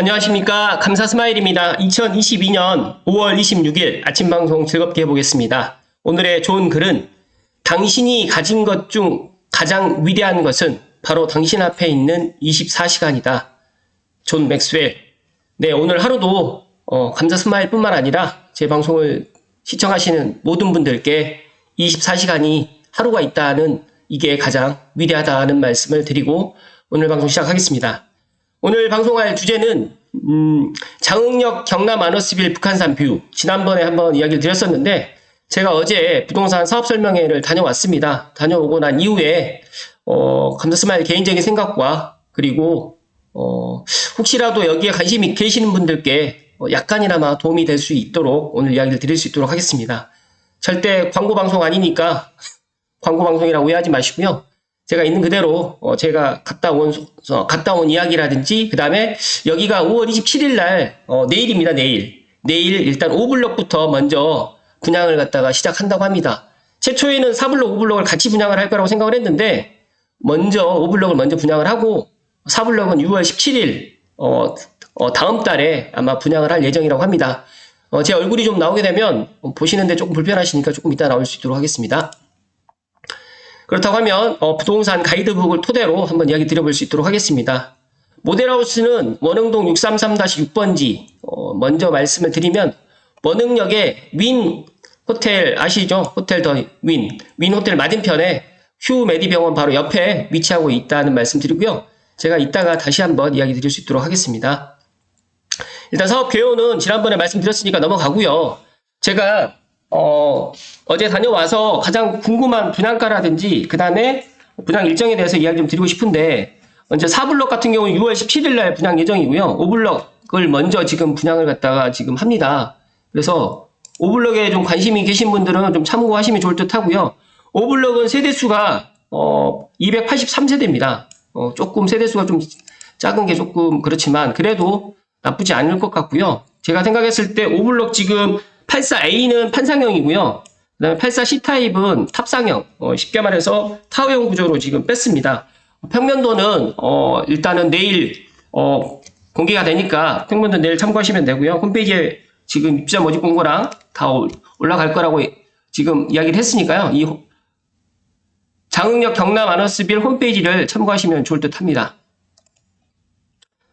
안녕하십니까. 감사스마일입니다. 2022년 5월 26일 아침 방송 즐겁게 해보겠습니다. 오늘의 좋은 글은 당신이 가진 것 중 가장 위대한 것은 바로 당신 앞에 있는 24시간이다. 존 맥스웰. 네, 오늘 하루도 감사스마일 뿐만 아니라 제 방송을 시청하시는 모든 분들께 24시간이 하루가 있다는 이게 가장 위대하다는 말씀을 드리고 오늘 방송 시작하겠습니다. 오늘 방송할 주제는 장흥역 경남 아너스빌 북한산 뷰. 지난번에 한번 이야기를 드렸었는데 제가 어제 부동산 사업 설명회를 다녀왔습니다. 다녀오고 난 이후에 감사스마일 개인적인 생각과 그리고 혹시라도 여기에 관심이 계시는 분들께 약간이나마 도움이 될 수 있도록 오늘 이야기를 드릴 수 있도록 하겠습니다. 절대 광고 방송 아니니까 광고 방송이라고 오해하지 마시고요. 제가 있는 그대로 제가 갔다 온 이야기라든지 그 다음에 여기가 5월 27일 날 내일입니다. 내일 일단 5블럭부터 먼저 분양을 갖다가 시작한다고 합니다. 최초에는 4블럭, 5블럭을 같이 분양을 할 거라고 생각을 했는데 먼저 5블럭을 먼저 분양을 하고 4블럭은 6월 17일 다음 달에 아마 분양을 할 예정이라고 합니다. 제 얼굴이 좀 나오게 되면 보시는데 조금 불편하시니까 조금 이따 나올 수 있도록 하겠습니다. 그렇다고 하면 부동산 가이드북을 토대로 한번 이야기 드려볼 수 있도록 하겠습니다. 모델하우스는 원흥동 633-6번지 먼저 말씀을 드리면 원흥역에 윈 호텔 아시죠? 호텔 더 윈 호텔 맞은편에 휴 메디병원 바로 옆에 위치하고 있다는 말씀 드리고요. 제가 이따가 다시 한번 이야기 드릴 수 있도록 하겠습니다. 일단 사업 개요는 지난번에 말씀드렸으니까 넘어가고요. 제가 어제 다녀와서 가장 궁금한 분양가라든지 그 다음에 분양 일정에 대해서 이야기 좀 드리고 싶은데 먼저 4블럭 같은 경우는 6월 17일 날 분양 예정이고요. 5블럭을 먼저 지금 분양을 갖다가 지금 합니다. 그래서 5블럭에 좀 관심이 계신 분들은 좀 참고하시면 좋을 듯 하고요. 5블럭은 세대수가 283세대입니다. 조금 세대수가 좀 작은 게 조금 그렇지만 그래도 나쁘지 않을 것 같고요. 제가 생각했을 때 5블럭 지금 84A는 판상형이고요. 그 다음에 84C타입은 탑상형, 쉽게 말해서 타워형 구조로 지금 뺐습니다. 평면도는 일단은 내일 공개가 되니까 평면도 내일 참고하시면 되고요. 홈페이지에 지금 입주자 모집 공고랑 다 올라갈 거라고 지금 이야기를 했으니까요. 이 장흥역 경남 아너스빌 홈페이지를 참고하시면 좋을 듯 합니다.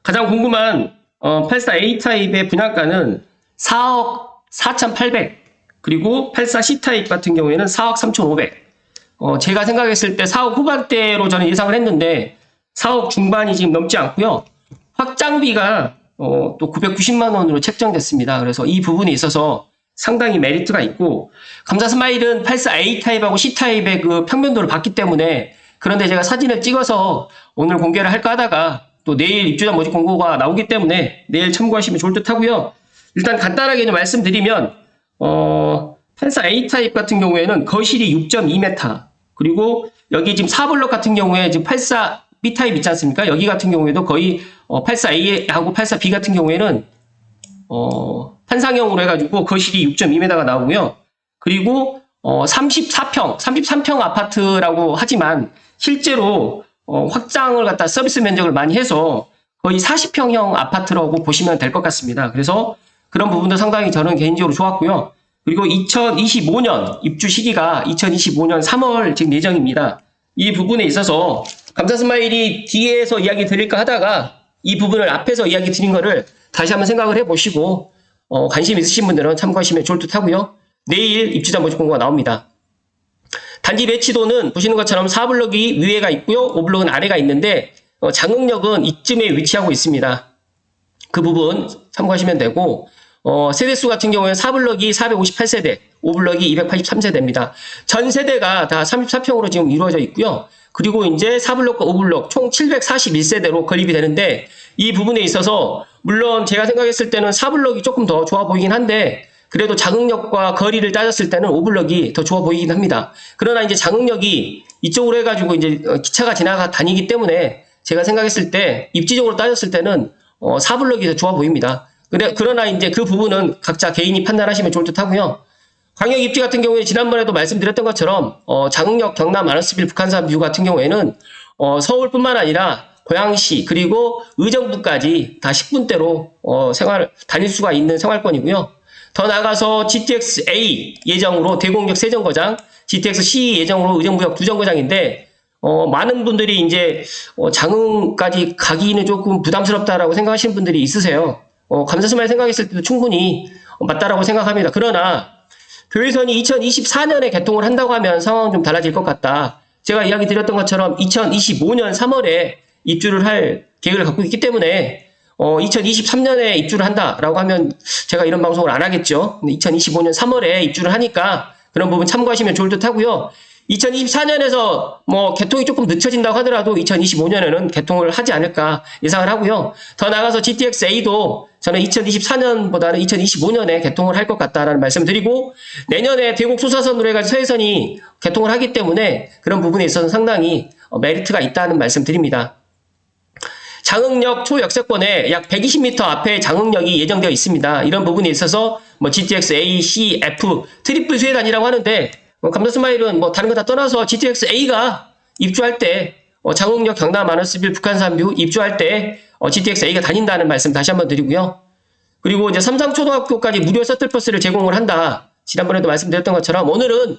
가장 궁금한 84A 타입의 분양가는 4억 4,800 그리고 84C타입 같은 경우에는 4억 3,500 제가 생각했을 때 4억 후반대로 저는 예상을 했는데 4억 중반이 지금 넘지 않고요. 확장비가 또 990만 원으로 책정됐습니다. 그래서 이 부분에 있어서 상당히 메리트가 있고 감사스마일은 84A 타입하고 C타입의 그 평면도를 봤기 때문에 그런데 제가 사진을 찍어서 오늘 공개를 할까 하다가 또 내일 입주자 모집 공고가 나오기 때문에 내일 참고하시면 좋을 듯 하고요. 일단 간단하게 좀 말씀드리면 84A 타입 같은 경우에는 거실이 6.2m 그리고 여기 지금 4블럭 같은 경우에 지금 84B 타입 있지 않습니까? 여기 같은 경우에도 거의 84A하고 84B 같은 경우에는 판상형으로 해가지고 거실이 6.2m가 나오고요. 그리고 33평 아파트라고 하지만 실제로 확장을 갖다 서비스 면적을 많이 해서 거의 40평형 아파트라고 보시면 될 것 같습니다. 그래서 그런 부분도 상당히 저는 개인적으로 좋았고요. 그리고 2025년 입주 시기가 2025년 3월 지금 예정입니다. 이 부분에 있어서 감사스마일이 뒤에서 이야기 드릴까 하다가 이 부분을 앞에서 이야기 드린 거를 다시 한번 생각을 해보시고 관심 있으신 분들은 참고하시면 좋을 듯 하고요. 내일 입주자 모집 공고가 나옵니다. 단지 배치도는 보시는 것처럼 4블럭이 위에가 있고요. 5블럭은 아래가 있는데 장흥역은 이쯤에 위치하고 있습니다. 그 부분 참고하시면 되고 세대수 같은 경우에는 4블럭이 458세대, 5블럭이 283세대입니다. 전 세대가 다 34평으로 지금 이루어져 있고요. 그리고 이제 4블럭과 5블럭 총 741세대로 건립이 되는데 이 부분에 있어서 물론 제가 생각했을 때는 4블럭이 조금 더 좋아 보이긴 한데 그래도 장흥역과 거리를 따졌을 때는 5블럭이 더 좋아 보이긴 합니다. 그러나 이제 장흥역이 이쪽으로 해가지고 이제 기차가 다니기 때문에 제가 생각했을 때 입지적으로 따졌을 때는 4블럭이 더 좋아 보입니다. 그러나 이제 그 부분은 각자 개인이 판단하시면 좋을 듯 하고요. 광역 입지 같은 경우에 지난번에도 말씀드렸던 것처럼 장흥역 경남 아너스빌 북한산 뷰 같은 경우에는 서울뿐만 아니라 고양시 그리고 의정부까지 다 10분대로 다닐 수가 있는 생활권이고요. 더 나아가서 GTX-A 예정으로 대공역 세정거장, GTX-C 예정으로 의정부역 두정거장인데 많은 분들이 이제 장흥까지 가기는 조금 부담스럽다라고 생각하시는 분들이 있으세요. 감사스마일 생각했을 때도 충분히 맞다라고 생각합니다. 그러나 교외선이 2024년에 개통을 한다고 하면 상황은 좀 달라질 것 같다. 제가 이야기 드렸던 것처럼 2025년 3월에 입주를 할 계획을 갖고 있기 때문에 2023년에 입주를 한다라고 하면 제가 이런 방송을 안 하겠죠. 2025년 3월에 입주를 하니까 그런 부분 참고하시면 좋을 듯 하고요. 2024년에서 뭐 개통이 조금 늦춰진다고 하더라도 2025년에는 개통을 하지 않을까 예상을 하고요. 더 나아가서 GTX-A도 저는 2024년보다는 2025년에 개통을 할 것 같다라는 말씀을 드리고, 내년에 대곡 소사선으로 해가지고 서해선이 개통을 하기 때문에 그런 부분에 있어서 상당히 메리트가 있다는 말씀 드립니다. 장흥역 초역세권에 약 120m 앞에 장흥역이 예정되어 있습니다. 이런 부분에 있어서 뭐 GTX-A, C, F 트리플 수혜단이라고 하는데, 감사스마일은 뭐 다른 거 다 떠나서 GTX-A가 입주할 때 장흥역, 경남, 마너스빌, 북한산뷰 입주할 때 GTX-A가 다닌다는 말씀 다시 한번 드리고요. 그리고 이제 삼상초등학교까지 무료 셔틀버스를 제공을 한다. 지난번에도 말씀드렸던 것처럼 오늘은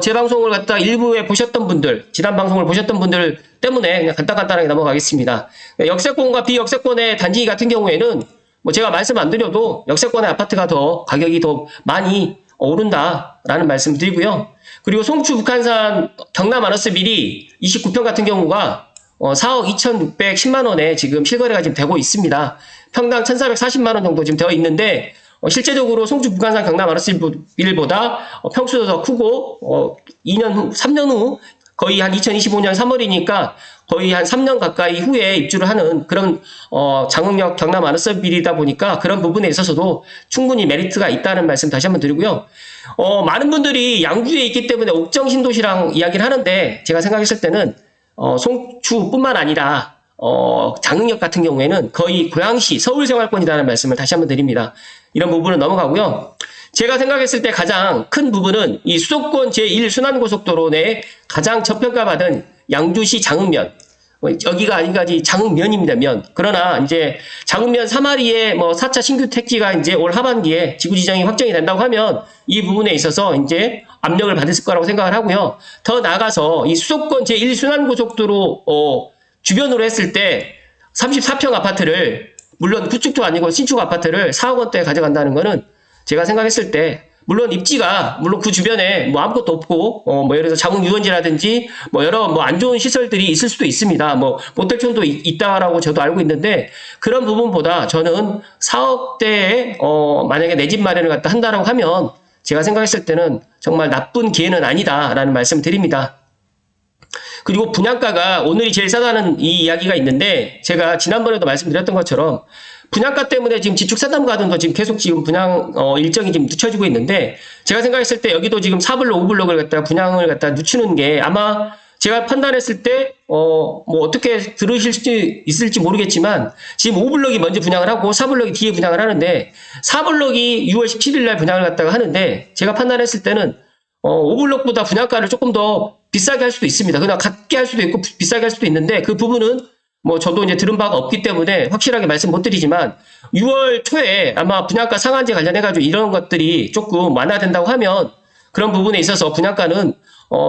제 방송을 갖다 일부에 보셨던 분들, 지난 방송을 보셨던 분들 때문에 그냥 간단하게 넘어가겠습니다. 역세권과 비역세권의 단지 같은 경우에는 뭐 제가 말씀 안 드려도 역세권의 아파트가 더 가격이 더 많이 오른다라는 말씀 드리고요. 그리고 송추 북한산 경남 아너스빌이 29평 같은 경우가 4억 2,610만 원에 지금 실거래가 지금 되고 있습니다. 평당 1,440만 원 정도 지금 되어 있는데, 실제적으로 송추 북한산 경남 아너스빌보다 평수도 더 크고 2년 후, 3년 후 거의 한 2025년 3월이니까 거의 한 3년 가까이 후에 입주를 하는 그런 장흥역 경남 아너스빌이다 보니까 그런 부분에 있어서도 충분히 메리트가 있다는 말씀 다시 한번 드리고요. 많은 분들이 양주에 있기 때문에 옥정 신도시랑 이야기를 하는데, 제가 생각했을 때는 송추뿐만 아니라 장흥역 같은 경우에는 거의 고양시 서울 생활권이라는 말씀을 다시 한번 드립니다. 이런 부분은 넘어가고요. 제가 생각했을 때 가장 큰 부분은 이 수도권 제1순환고속도로 내 가장 저평가받은 양주시 장흥면, 여기가 아직까지 장흥면입니다, 면. 그러나 이제 장흥면 3마리의 뭐 4차 신규 택지가 이제 올 하반기에 지구 지정이 확정이 된다고 하면 이 부분에 있어서 이제 압력을 받을 거라고 생각을 하고요. 더 나아가서 이 수도권 제1순환고속도로 주변으로 했을 때 34평 아파트를, 물론 구축도 아니고 신축 아파트를 4억 원대에 가져간다는 거는 제가 생각했을 때, 물론 입지가 물론 그 주변에 뭐 아무것도 없고 뭐 예를 들어서 장흥 유원지라든지 뭐 여러 뭐 안 좋은 시설들이 있을 수도 있습니다. 뭐 모텔촌도 있다라고 저도 알고 있는데, 그런 부분보다 저는 4억대에 만약에 내 집 마련을 갖다 한다라고 하면 제가 생각했을 때는 정말 나쁜 기회는 아니다라는 말씀 드립니다. 그리고 분양가가 오늘이 제일 싸다는 이 이야기가 있는데, 제가 지난번에도 말씀드렸던 것처럼 분양가 때문에 지금 지축사담가든도 지금 계속 지금 분양 일정이 지금 늦춰지고 있는데, 제가 생각했을 때 여기도 지금 4블록, 5블록을 갖다 분양을 갖다 늦추는 게 아마 제가 판단했을 때 뭐 어떻게 들으실 수 있을지 모르겠지만, 지금 5블록이 먼저 분양을 하고 4블록이 뒤에 분양을 하는데, 4블록이 6월 17일 날 분양을 갖다가 하는데, 제가 판단했을 때는 5블록보다 분양가를 조금 더 비싸게 할 수도 있습니다. 그냥 같게 할 수도 있고 비싸게 할 수도 있는데, 그 부분은 뭐 저도 이제 들은 바가 없기 때문에 확실하게 말씀 못 드리지만, 6월 초에 아마 분양가 상한제 관련해가지고 이런 것들이 조금 완화된다고 하면 그런 부분에 있어서 분양가는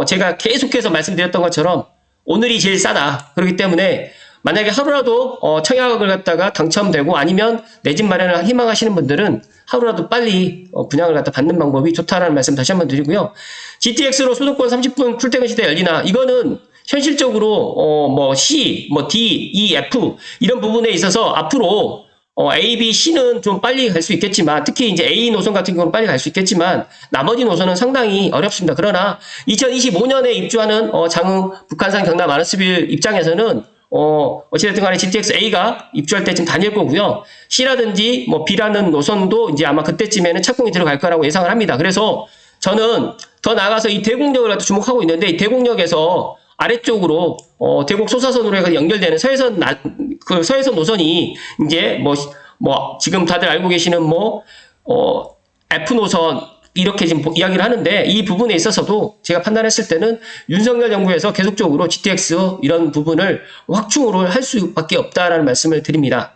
제가 계속해서 말씀드렸던 것처럼 오늘이 제일 싸다. 그렇기 때문에 만약에 하루라도 청약을 갖다가 당첨되고 아니면 내 집 마련을 희망하시는 분들은 하루라도 빨리 분양을 갖다 받는 방법이 좋다라는 말씀 다시 한번 드리고요. GTX로 수도권 30분 출퇴근 시대 열리나, 이거는 현실적으로 뭐 C, 뭐 D, E, F 이런 부분에 있어서 앞으로 A, B, C는 좀 빨리 갈 수 있겠지만, 특히 이제 A 노선 같은 경우는 빨리 갈 수 있겠지만 나머지 노선은 상당히 어렵습니다. 그러나 2025년에 입주하는 장흥, 북한산, 경남, 아너스빌 입장에서는 어찌됐든 간에 GTX-A가 입주할 때 지금 다닐 거고요. C라든지 뭐 B라는 노선도 이제 아마 그때쯤에는 착공이 들어갈 거라고 예상을 합니다. 그래서 저는 더 나아가서 이 대곡역을 갖다 주목하고 있는데, 이 대곡역에서 아래쪽으로 대곡 소사선으로 해서 연결되는 서해선 서해선 노선이 이제 뭐 지금 다들 알고 계시는 뭐 F 노선, 이렇게 지금 이야기를 하는데 이 부분에 있어서도 제가 판단했을 때는 윤석열 정부에서 계속적으로 GTX 이런 부분을 확충으로 할 수밖에 없다라는 말씀을 드립니다.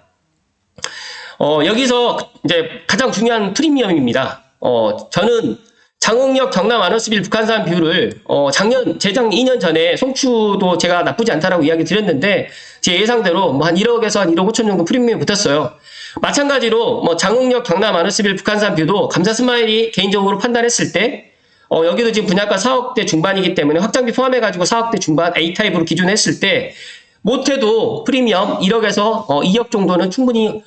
여기서 이제 가장 중요한 프리미엄입니다. 저는 장흥역 경남 아너스빌 북한산 뷰를 재작 2년 전에 송추도 제가 나쁘지 않다라고 이야기 드렸는데 제 예상대로 뭐 한 1억에서 한 1억 5천 정도 프리미엄이 붙었어요. 마찬가지로 뭐 장흥역 경남 아너스빌 북한산 뷰도 감사 스마일이 개인적으로 판단했을 때 여기도 지금 분양가 4억대 중반이기 때문에 확장비 포함해가지고 4억대 중반 A타입으로 기준했을 때 못해도 프리미엄 1억에서 2억 정도는 충분히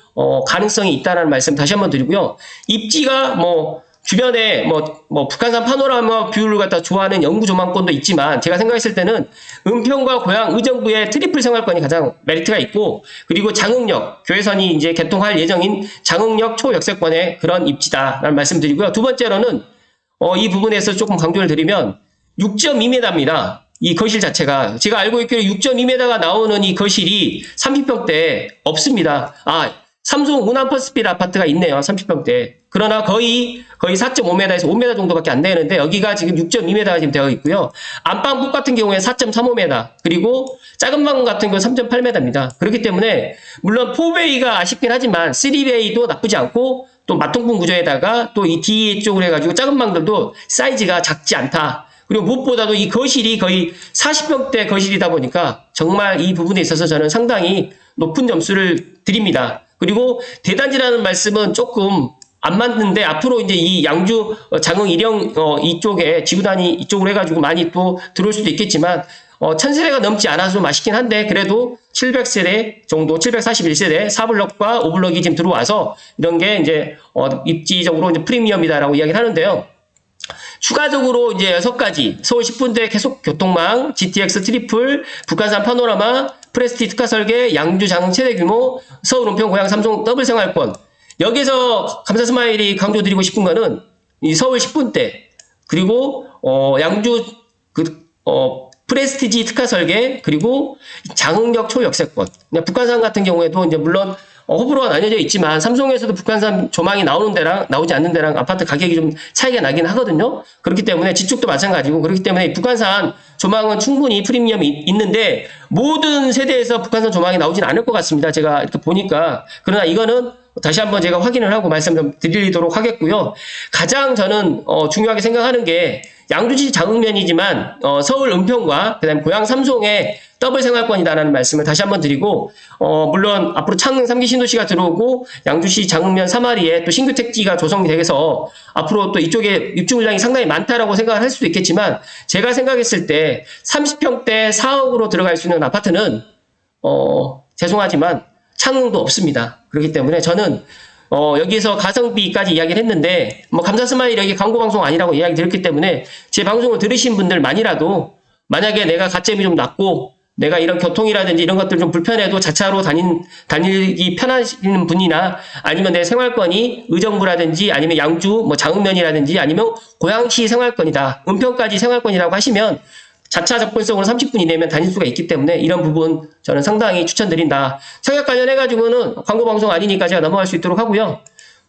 가능성이 있다는 말씀 다시 한번 드리고요. 입지가 뭐 주변에 뭐 북한산 파노라마 뷰를 갖다 좋아하는 영구 조망권도 있지만 제가 생각했을 때는 은평과 고양 의정부의 트리플 생활권이 가장 메리트가 있고 그리고 장흥역 교회선이 이제 개통할 예정인 장흥역 초역세권의 그런 입지다라는 말씀드리고요. 두 번째로는 이 부분에서 조금 강조를 드리면 6.2m입니다. 이 거실 자체가 제가 알고 있기로 6.2m가 나오는 이 거실이 30평대 없습니다. 삼성 운암 퍼스필 아파트가 있네요. 30평대. 그러나 거의 4.5m에서 5m 정도밖에 안 되는데 여기가 지금 6.2m가 지금 되어 있고요. 안방폭 같은 경우에 4.35m 그리고 작은 방 같은 경우 3.8m입니다. 그렇기 때문에 물론 4베이가 아쉽긴 하지만 3베이도 나쁘지 않고 또 마통풍 구조에다가 또 이 D 쪽으로 해가지고 작은 방들도 사이즈가 작지 않다. 그리고 무엇보다도 이 거실이 거의 40평대 거실이다 보니까 정말 이 부분에 있어서 저는 상당히 높은 점수를 드립니다. 그리고 대단지라는 말씀은 조금 안 맞는데 앞으로 이제 이 양주 장흥 일영 이쪽에 지구단위 이쪽으로 해가지고 많이 또 들어올 수도 있겠지만 1000세대가 넘지 않아서 좀 아쉽긴 한데 그래도 700세대 정도 741세대 4블럭과 5블럭이 지금 들어와서 이런 게 이제 입지적으로 이제 프리미엄이다라고 이야기를 하는데요. 추가적으로 이제 6가지 서울 10분대 계속 교통망, GTX 트리플, 북한산 파노라마, 프레스티 특화 설계, 양주 장흥 최대 규모, 서울 은평 고양 삼성 더블 생활권. 여기서 감사 스마일이 강조드리고 싶은 거는 이 서울 10분대 그리고 양주 프레스티지 특화 설계 그리고 장흥역 초역세권. 북한산 같은 경우에도 이제 물론 호불호가 나뉘어져 있지만 삼성에서도 북한산 조망이 나오는 데랑 나오지 않는 데랑 아파트 가격이 좀 차이가 나긴 하거든요. 그렇기 때문에 지축도 마찬가지고 그렇기 때문에 북한산 조망은 충분히 프리미엄이 있는데 모든 세대에서 북한산 조망이 나오진 않을 것 같습니다. 제가 이렇게 보니까. 그러나 이거는 다시 한번 제가 확인을 하고 말씀 좀 드리도록 하겠고요. 가장 저는 중요하게 생각하는 게 양주시 장흥면이지만 서울 은평과 그다음에 고양 삼송의 더블 생활권이다라는 말씀을 다시 한번 드리고 물론 앞으로 창릉 3기 신도시가 들어오고 양주시 장흥면 3마리에 또 신규 택지가 조성이 되어서 앞으로 또 이쪽에 입주 물량이 상당히 많다라고 생각을 할 수도 있겠지만 제가 생각했을 때 30평대 4억으로 들어갈 수 있는 아파트는 죄송하지만 창릉도 없습니다. 그렇기 때문에 저는 여기서 가성비까지 이야기를 했는데 뭐 감사 스마일 여기 광고 방송 아니라고 이야기 드렸기 때문에 제 방송을 들으신 분들만이라도 만약에 내가 가점이 좀 낮고 내가 이런 교통이라든지 이런 것들 좀 불편해도 자차로 다니기 편하신 분이나 아니면 내 생활권이 의정부라든지 아니면 양주 뭐 장흥면이라든지 아니면 고양시 생활권이다. 은평까지 생활권이라고 하시면 자차 접근성으로 30분 이내면 다닐 수가 있기 때문에 이런 부분 저는 상당히 추천드린다. 청약 관련해가지고는 광고 방송 아니니까 제가 넘어갈 수 있도록 하고요.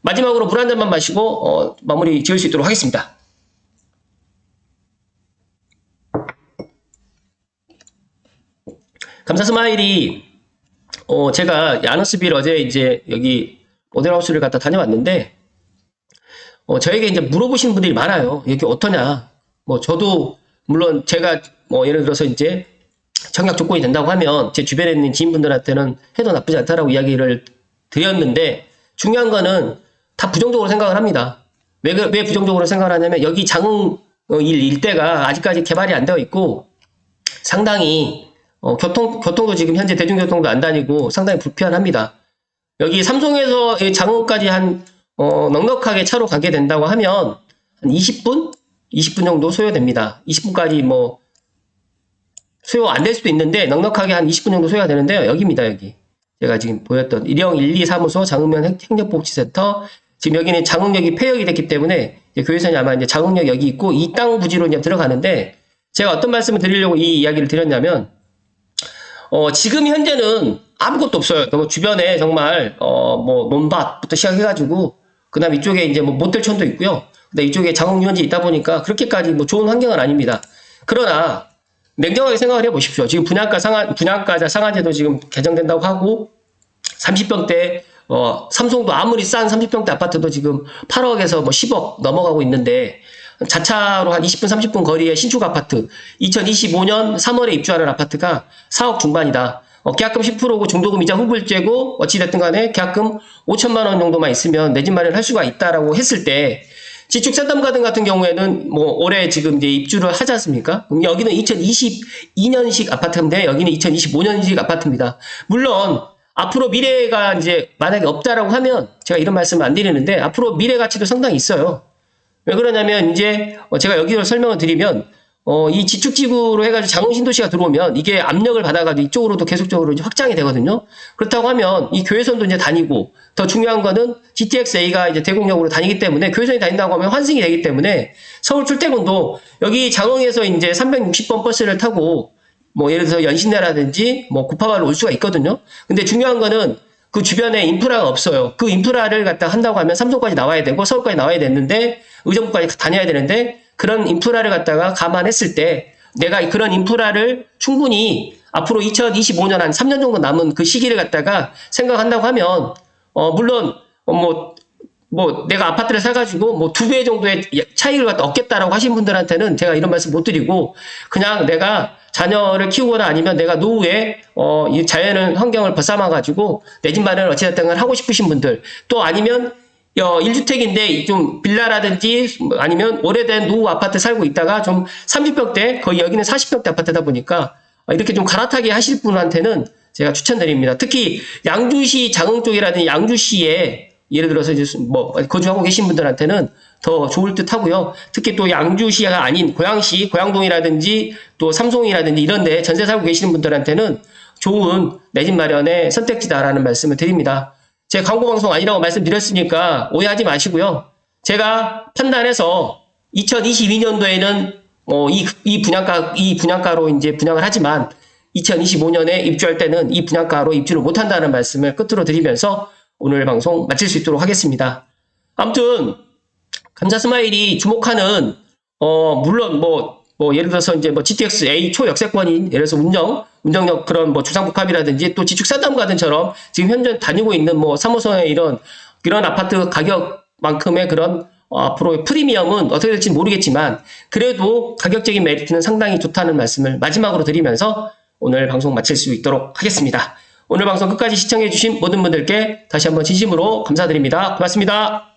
마지막으로 물 한 잔만 마시고 마무리 지을 수 있도록 하겠습니다. 감사 스마일이 제가 아너스빌 어제 이제 여기 모델하우스를 갖다 다녀왔는데 저에게 이제 물어보신 분들이 많아요. 여기 어떠냐? 뭐 저도 물론 제가 뭐 예를 들어서 이제 청약 조건이 된다고 하면 제 주변에 있는 지인분들한테는 해도 나쁘지 않다라고 이야기를 드렸는데 중요한 거는 다 부정적으로 생각을 합니다. 왜 부정적으로 생각을 하냐면 여기 장흥 일대가 아직까지 개발이 안 되어 있고 상당히 교통도 지금 현재 대중교통도 안 다니고 상당히 불편합니다. 여기 삼송에서 장흥까지 한 넉넉하게 차로 가게 된다고 하면 한 20분 정도 소요됩니다. 20분까지 뭐 소요 안 될 수도 있는데 넉넉하게 한 20분 정도 소요가 되는데요. 여기입니다. 여기 제가 지금 보였던 일영 1, 2 사무소 장흥면 행정복지센터 지금 여기는 장흥역이 폐역이 됐기 때문에 교회선이 아마 이제 장흥역 여기 있고 이 땅 부지로 이제 들어가는데 제가 어떤 말씀을 드리려고 이 이야기를 드렸냐면 지금 현재는 아무것도 없어요. 뭐 주변에 정말 뭐 논밭부터 시작해가지고 그다음 이쪽에 이제 뭐 모텔촌도 있고요. 근데 이쪽에 장흥유원지 있다 보니까 그렇게까지 뭐 좋은 환경은 아닙니다. 그러나 냉정하게 생각을 해보십시오. 지금 분양가자 상한제도 지금 개정된다고 하고 30평대 삼성도 아무리 싼 30평대 아파트도 지금 8억에서 뭐 10억 넘어가고 있는데 자차로 한 20분 30분 거리의 신축 아파트 2025년 3월에 입주하는 아파트가 4억 중반이다. 계약금 10%고 중도금 이자 후불제고 어찌됐든 간에 계약금 5천만 원 정도만 있으면 내 집 마련을 할 수가 있다라고 했을 때 지축상담가든 같은 경우에는 뭐 올해 지금 이제 입주를 하지 않습니까? 여기는 2022년식 아파트인데 여기는 2025년식 아파트입니다. 물론 앞으로 미래가 이제 만약에 없다라고 하면 제가 이런 말씀을 안 드리는데 앞으로 미래 가치도 상당히 있어요. 왜 그러냐면 이제 제가 여기로 설명을 드리면 이 지축지구로 해가지고 장흥신도시가 들어오면 이게 압력을 받아가지고 이쪽으로도 계속적으로 이제 확장이 되거든요. 그렇다고 하면 이 교외선도 이제 다니고 더 중요한 거는 GTX-A가 이제 대공역으로 다니기 때문에 교외선이 다닌다고 하면 환승이 되기 때문에 서울 출퇴근도 여기 장흥에서 이제 360번 버스를 타고 뭐 예를 들어서 연신내라든지 뭐 구파발로 올 수가 있거든요. 근데 중요한 거는 그 주변에 인프라가 없어요. 그 인프라를 갖다 한다고 하면 삼성까지 나와야 되고 서울까지 나와야 되는데 의정부까지 다녀야 되는데 그런 인프라를 갖다가 감안했을 때 내가 그런 인프라를 충분히 앞으로 2025년 한 3년 정도 남은 그 시기를 갖다가 생각한다고 하면 물론 뭐 내가 아파트를 사가지고 뭐 2배 정도의 차익을 갖다 얻겠다라고 하신 분들한테는 제가 이런 말씀 못 드리고 그냥 내가 자녀를 키우거나 아니면 내가 노후에 이 자연을 환경을 벗삼아가지고 내 집 마련을 어찌됐든 하고 싶으신 분들 또 아니면 1주택인데 좀 빌라라든지 아니면 오래된 노후 아파트 살고 있다가 좀 30평대 거의 여기는 40평대 아파트다 보니까 이렇게 좀 갈아타게 하실 분한테는 제가 추천드립니다. 특히 양주시 장흥 쪽이라든지 양주시에 예를 들어서 이제 뭐 거주하고 계신 분들한테는 더 좋을 듯 하고요. 특히 또 양주시가 아닌 고양시, 고양동이라든지 또 삼송이라든지 이런 데 전세 살고 계시는 분들한테는 좋은 내 집 마련의 선택지다라는 말씀을 드립니다. 제 광고 방송 아니라고 말씀드렸으니까 오해하지 마시고요. 제가 판단해서 2022년도에는 이 분양가로 이제 분양을 하지만 2025년에 입주할 때는 이 분양가로 입주를 못한다는 말씀을 끝으로 드리면서 오늘 방송 마칠 수 있도록 하겠습니다. 아무튼 감사스마일이 주목하는 물론 예를 들어서 이제 GTX-A 초역세권인 예를 들어서 운정역 그런 주상복합이라든지 또 지축상담가든처럼 지금 현재 다니고 있는 3호선의 이런 아파트 가격만큼의 그런 앞으로의 프리미엄은 어떻게 될지 모르겠지만 그래도 가격적인 메리트는 상당히 좋다는 말씀을 마지막으로 드리면서 오늘 방송 마칠 수 있도록 하겠습니다. 오늘 방송 끝까지 시청해주신 모든 분들께 다시 한번 진심으로 감사드립니다. 고맙습니다.